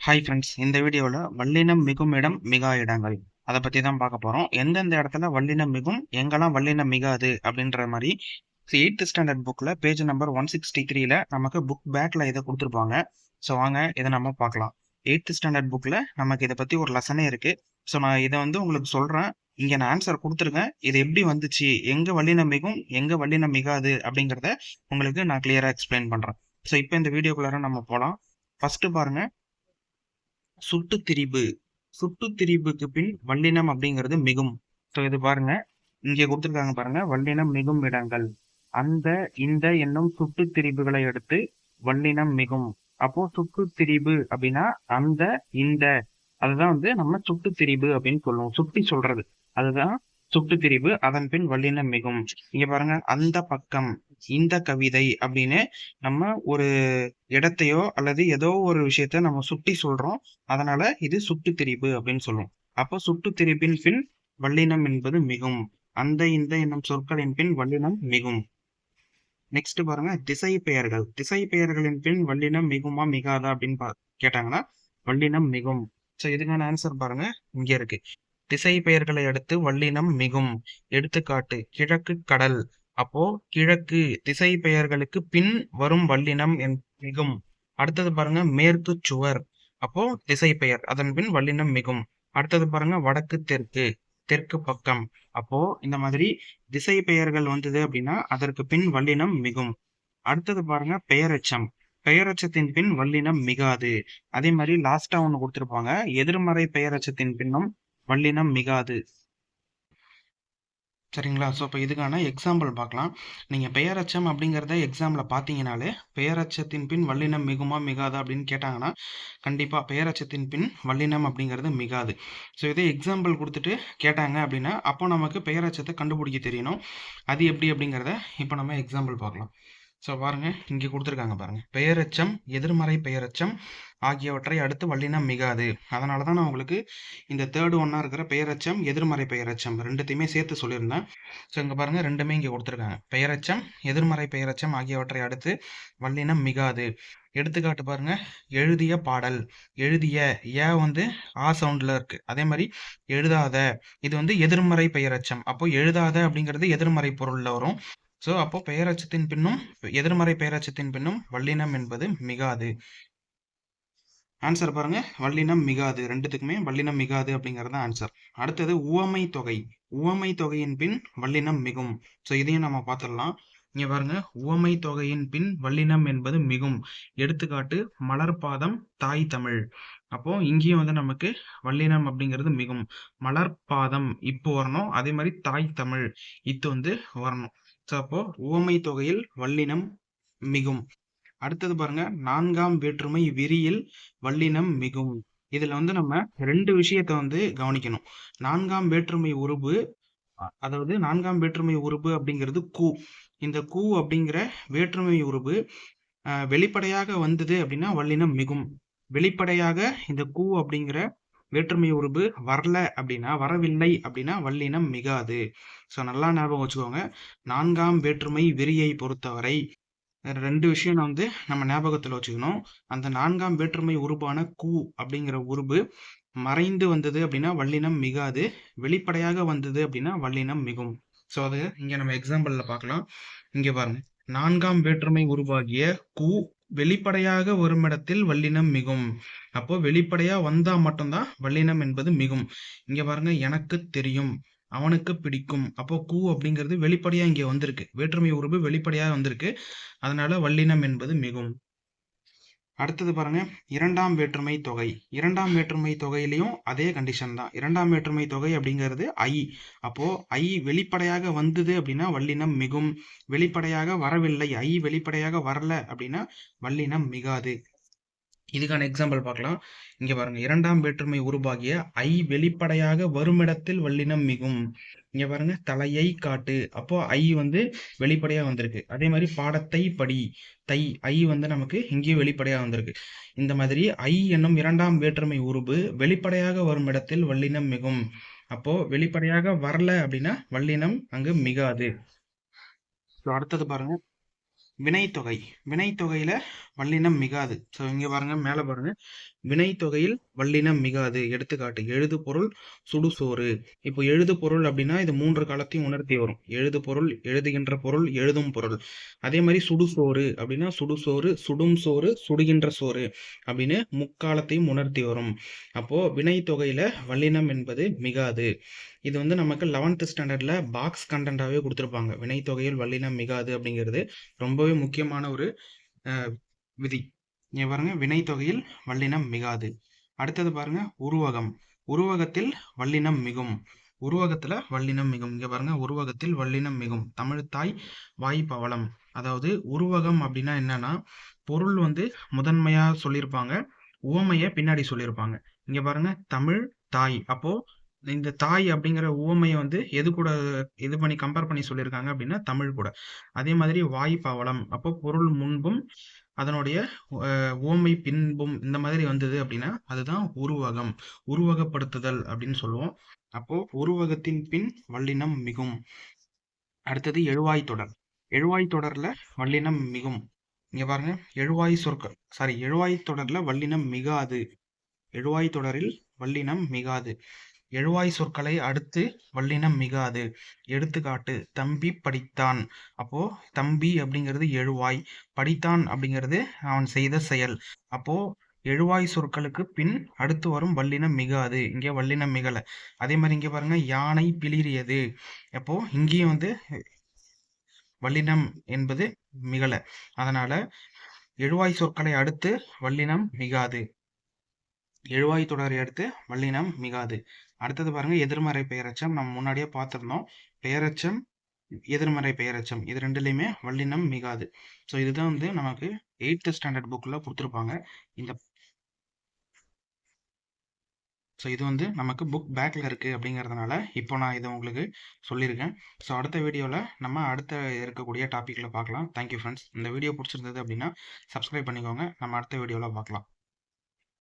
Hi friends, இந்த வீடியோவில் வல்லினம் மிகும் இடம் மிகா இடங்கள் அதை பற்றி தான் பார்க்க போகிறோம். எந்தெந்த இடத்துல வல்லினம் மிகும், எங்கெல்லாம் வல்லினம் மிகாது அப்படின்ற மாதிரி 8th ஸ்டாண்டர்ட் புக்கில் பேஜ் நம்பர் 163ல நமக்கு புக் பேக்கில் இதை கொடுத்துருப்பாங்க. ஸோ வாங்க இதை நம்ம பார்க்கலாம். 8th ஸ்டாண்டர்ட் புக்கில் நமக்கு இதை பற்றி ஒரு லெசனே இருக்குது. ஸோ நான் இதை உங்களுக்கு சொல்கிறேன். இங்கே நான் ஆன்சர் கொடுத்துருக்கேன். இது எப்படி வந்துச்சு, எங்கே வல்லினம் மிகும், எங்கே வல்லினம் மிகாது அப்படிங்கிறத உங்களுக்கு நான் கிளியராக எக்ஸ்பிளைன் பண்ணுறேன். ஸோ இப்போ இந்த வீடியோக்குள்ளார நம்ம போகலாம். ஃபஸ்ட்டு பாருங்கள், சுட்டுத்திரிபு. சுட்டுத்திரிபுக்கு பின் வல்லினம் அப்படிங்கிறது மிகும். ஸோ இது பாருங்க, இங்கே கொடுத்துருக்காங்க பாருங்க, வல்லினம் மிகும் இடங்கள். அந்த இந்த என்னும் சுட்டுத்திரிபுகளை எடுத்து வல்லினம் மிகும். அப்போ சுட்டுத்திரிபு அப்படின்னா அந்த இந்த, அதுதான் நம்ம சுட்டுத்திரிபு அப்படின்னு சொல்லுவோம். சுட்டி சொல்றது அதுதான் சுட்டுத்திரிபு. அதன் பின் வல்லினம் மிகும். இங்க பாருங்க, அந்த பக்கம், இந்த கவிதை அப்படின்னு நம்ம ஒரு இடத்தையோ அல்லது ஏதோ ஒரு விஷயத்த நம்ம சுட்டி சொல்றோம். அதனால இது சுட்டுத்திரிபு அப்படின்னு சொல்லுவோம். அப்போ சுட்டுத்திரிபின் பின் வல்லினம் என்பது மிகும். அந்த இந்த என்னும் சொற்களின் பின் வல்லினம் மிகும். நெக்ஸ்ட் பாருங்க, திசை பெயர்கள். திசை பெயர்களின் பின் வல்லினம் மிகுமா மிகாதா அப்படின்னு கேட்டாங்கன்னா வல்லினம் மிகும். ஸோ இதுக்கான ஆன்சர் பாருங்க, இங்க இருக்கு. திசை பெயர்களை அடுத்து வல்லினம் மிகும். எடுத்துக்காட்டு, கிழக்கு கடல். அப்போ கிழக்கு திசை பெயர்களுக்கு பின் வரும் வல்லினம் மிகும். அடுத்தது பாருங்க, மேற்கு சுவர். அப்போ திசை பெயர், அதன் பின் வல்லினம் மிகும். அடுத்தது பாருங்க, வடக்கு தெற்கு, தெற்கு பக்கம். அப்போ இந்த மாதிரி திசை பெயர்கள் வந்தது அப்படின்னா அதற்கு பின் வல்லினம் மிகும். அடுத்தது பாருங்க, பெயரெச்சம். பெயரச்சத்தின் பின் வல்லினம் மிகாது. அதே மாதிரி லாஸ்டா ஒண்ணு கொடுத்திருப்பாங்க, எதிர்மறை பெயரச்சத்தின் பின்னும் வல்லினம் மிகாது. சரிங்களா? ஸோ இப்போ இதுக்கான எக்ஸாம்பிள் பார்க்கலாம். நீங்கள் பெயரச்சம் அப்படிங்கிறத எக்ஸாமில் பார்த்தீங்கனாலே பெயரச்சத்தின் பின் வல்லினம் மிகுமா மிகாதா அப்படின்னு கேட்டாங்கன்னா கண்டிப்பாக பெயரச்சத்தின் பின் வல்லினம் அப்படிங்கிறது மிகாது. ஸோ இதே எக்ஸாம்பிள் கொடுத்துட்டு கேட்டாங்க அப்படின்னா அப்போ நமக்கு பெயரச்சத்தை கண்டுபிடிக்க தெரியணும். அது எப்படி அப்படிங்கிறத இப்போ நம்ம எக்ஸாம்பிள் பார்க்கலாம். ஸோ பாருங்க, இங்கே கொடுத்துருக்காங்க பாருங்க, பெயரெச்சம், எதிர்மறை பெயரெச்சம் ஆகியவற்றை அடுத்து வல்லினம் மிகாது. அதனால தான் நான் உங்களுக்கு இந்த தேர்டு ஒன்னா இருக்கிற பெயரெச்சம், எதிர்மறை பெயரெச்சம் ரெண்டுத்தையுமே சேர்த்து சொல்லியிருந்தேன். ஸோ இங்கே பாருங்க, ரெண்டுமே இங்கே கொடுத்துருக்காங்க. பெயரெச்சம், எதிர்மறை பெயரெச்சம் ஆகியவற்றை அடுத்து வல்லினம் மிகாது. எடுத்துக்காட்டு பாருங்க, எழுதிய பாடல். எழுதிய ஏ ஆ சவுண்ட்ல இருக்கு. அதே மாதிரி எழுதாத, இது எதிர்மறை பெயரெச்சம். அப்போ எழுதாத அப்படிங்கிறது எதிர்மறை பொருள்ல வரும். ஸோ அப்போ பெயரச்சத்தின் பின்னும் எதிர்மறை பெயரச்சத்தின் பின்னும் வல்லினம் என்பது மிகாது. ஆன்சர் பாருங்க, வல்லினம் மிகாது. ரெண்டுத்துக்குமே வல்லினம் மிகாது அப்படிங்கிறது ஆன்சர். அடுத்தது உவமை தொகை. உவமை தொகையின் பின் வல்லினம் மிகும். ஸோ இதையும் நம்ம பார்த்துடலாம். இங்க பாருங்க, உவமை தொகையின் பின் வல்லினம் என்பது மிகும். எடுத்துக்காட்டு, மலர்பாதம், தாய் தமிழ். அப்போ இங்கேயும் நமக்கு வல்லினம் அப்படிங்கிறது மிகும். மலர்பாதம் இப்போ வரணும், அதே மாதிரி தாய் தமிழ் இது வரணும். ஸோ அப்போ உவமை தொகையில் வல்லினம் மிகும். அடுத்தது பாருங்க, நான்காம் வேற்றுமை விரியில் வல்லினம் மிகும். இதுல நம்ம ரெண்டு விஷயத்த கவனிக்கணும். நான்காம் வேற்றுமை உருபு, அதாவது நான்காம் வேற்றுமை உருபு அப்படிங்கிறது கூ. இந்த கூ அப்படிங்கிற வேற்றுமை உருபு வெளிப்படையாக வந்தது அப்படின்னா வல்லினம் மிகும். வெளிப்படையாக இந்த கூ அப்படிங்கிற வேற்றுமை உருபு வரல அப்படின்னா, வரவில்லை அப்படின்னா வல்லினம் மிகாது. ஸோ நல்லா ஞாபகம் வச்சுக்கோங்க. நான்காம் வேற்றுமை விரியை பொறுத்தவரை ரெண்டு விஷயம் நம்ம ஞாபகத்தில் வச்சுக்கணும். அந்த நான்காம் வேற்றுமை உருபான கூ அப்படிங்கிற உருபு மறைந்து வந்தது அப்படின்னா வல்லினம் மிகாது. வெளிப்படையாக வந்தது அப்படின்னா வல்லினம் மிகும். ஸோ அது இங்க நம்ம எக்ஸாம்பிள்ல பார்க்கலாம். இங்க பாருங்க, நான்காம் வேற்றுமை உருவாகிய கூ வெளிப்படையாக வருமிடத்தில் வல்லினம் மிகும். அப்போ வெளிப்படையா வந்தா மட்டும்தான் வல்லினம் என்பது மிகும். இங்க பாருங்க, எனக்கு தெரியும், அவனுக்கு பிடிக்கும். அப்போ கூ அப்படிங்கிறது வெளிப்படையா இங்க வந்திருக்கு. வேற்றுமை உருவு வெளிப்படையாக வந்திருக்கு. அதனால வல்லினம் என்பது மிகும். அடுத்தது பாருங்க, இரண்டாம் வேற்றுமை தொகை. இரண்டாம் வேற்றுமை தொகையிலையும் அதே கண்டிஷன் தான். இரண்டாம் வேற்றுமை தொகை அப்படிங்கிறது ஐ. அப்போ ஐ வெளிப்படையாக வந்தது அப்படின்னா வல்லினம் மிகும். வெளிப்படையாக வரவில்லை, ஐ வெளிப்படையாக வரல அப்படின்னா வல்லினம் மிகாது. இதுக்கான எக்ஸாம்பிள் பார்க்கலாம். இங்க பாருங்க, இரண்டாம் வேற்றுமை உருவாகிய ஐ வெளிப்படையாக வருமிடத்தில் வல்லினம் மிகும். இங்க பாருங்க, தலையை காட்டு. அப்போ ஐ வெளிப்படையா வந்திருக்கு. அதே மாதிரி பாடத்தை படி, தை ஐ நமக்கு இங்கேயும் வெளிப்படையா வந்திருக்கு. இந்த மாதிரி ஐ என்னும் இரண்டாம் வேற்றுமை உருபு வெளிப்படையாக வரும் இடத்தில் வல்லினம் மிகும். அப்போ வெளிப்படையாக வரல அப்படின்னா வல்லினம் அங்கு மிகாது. அடுத்தது பாருங்க, வினைத்தொகை. வினைத்தொகையில வல்லினம் மிகாது. ஸோ இங்க பாருங்க, மேல பாருங்க. வினைத்தொகையில் வல்லினம் மிகாது. எடுத்துக்காட்டு எழுது பொருள் சுடுசோறு. இப்போ எழுது பொருள் அப்படின்னா இது 3 காலத்தையும் உணர்த்தி வரும். எழுது பொருள், எழுதுகின்ற பொருள், எழுதும் பொருள். அதே மாதிரி சுடுசோறு அப்படின்னா சுடுசோறு, சுடும் சோறு, சுடுகின்ற சோறு அப்படின்னு முக்காலத்தையும் உணர்த்தி வரும். அப்போ வினைத்தொகையில வல்லினம் என்பது மிகாது. இது வந்து நமக்கு 11th ஸ்டாண்டர்ட்ல பாக்ஸ் கண்டென்ட்டாவே கொடுத்துருப்பாங்க. வினைத்தொகையில் வல்லினம் மிகாது அப்படிங்கிறது ரொம்பவே முக்கியமான ஒரு விதி. இங்க பாருங்க, வினைத்தொகையில் வல்லினம் மிகாது. அடுத்தது பாருங்க, உருவகம். உருவகத்தில் வல்லினம் மிகும். உருவகத்துல வல்லினம் மிகும். இங்க பாருங்க, உருவகத்தில் வல்லினம் மிகும். தமிழ்த்தாய் வாய் பவளம். அதாவது உருவகம் அப்படின்னா என்னன்னா, பொருள் வந்து முதன்மையா சொல்லியிருப்பாங்க, உவமைய பின்னாடி சொல்லியிருப்பாங்க. இங்க பாருங்க, தமிழ் தாய். அப்போ இந்த தாய் அப்படிங்கிற உவமையை வந்து எது கூட இது பண்ணி கம்பேர் பண்ணி சொல்லியிருக்காங்க அப்படின்னா தமிழ் கூட. அதே மாதிரி வாய் பவளம். அப்போ பொருள் முன்பும் அதனுடைய உவமை பின்பும் இந்த மாதிரி வந்தது அப்படின்னா அதுதான் உருவகம். உருவகப்படுத்துதல் அப்படின்னு சொல்லுவோம். அப்போ உருவகத்தின் பின் வல்லினம் மிகும். அடுத்தது எழுவாய் தொடர். எழுவாய் தொடர்ல வல்லினம் மிகும். இங்க பாருங்க, எழுவாய் தொடர்ல வல்லினம் மிகாது. எழுவாய் தொடரில் வல்லினம் மிகாது. எழுவாய் சொற்களை அடுத்து வல்லினம் மிகாது. எடுத்துக்காட்டு தம்பி படித்தான். அப்போ தம்பி அப்படிங்கிறது எழுவாய், படித்தான் அப்படிங்கிறது அவன் செய்த செயல். அப்போ எழுவாய் சொற்களுக்கு பின் அடுத்து வரும் வல்லினம் மிகாது. இங்கே வல்லினம் மிகல. அதே மாதிரி இங்க பாருங்க, யானை பிளிரியது. அப்போ இங்கேயும் வந்து வல்லினம் என்பது மிகல. அதனால எழுவாய் சொற்களை அடுத்து வல்லினம் மிகாது. எழுவாய் தொடரை அடுத்து வல்லினம் மிகாது. அடுத்தது பாருங்க, எதிர்மறை பெயரெச்சம். நம்ம முன்னாடியே பார்த்திருந்தோம். பெயரெச்சம், எதிர்மறை பெயரெச்சம், இது ரெண்டுலையுமே வல்லினம் மிகாது. ஸோ இதுதான் வந்து நமக்கு 8th ஸ்டாண்டர்ட் புக்ல கொடுத்துருப்பாங்க. ஸோ இது வந்து நமக்கு புக் பேக்கில் இருக்குது அப்படிங்கிறதுனால இப்போ நான் இதை உங்களுக்கு சொல்லியிருக்கேன். ஸோ அடுத்த வீடியோவில் நம்ம அடுத்த இருக்கக்கூடிய டாப்பிக்கில் பார்க்கலாம். Thank you friends. இந்த வீடியோ பிடிச்சிருந்தது அப்படின்னா சப்ஸ்கிரைப் பண்ணிக்கோங்க. நம்ம அடுத்த வீடியோவில் பார்க்கலாம்.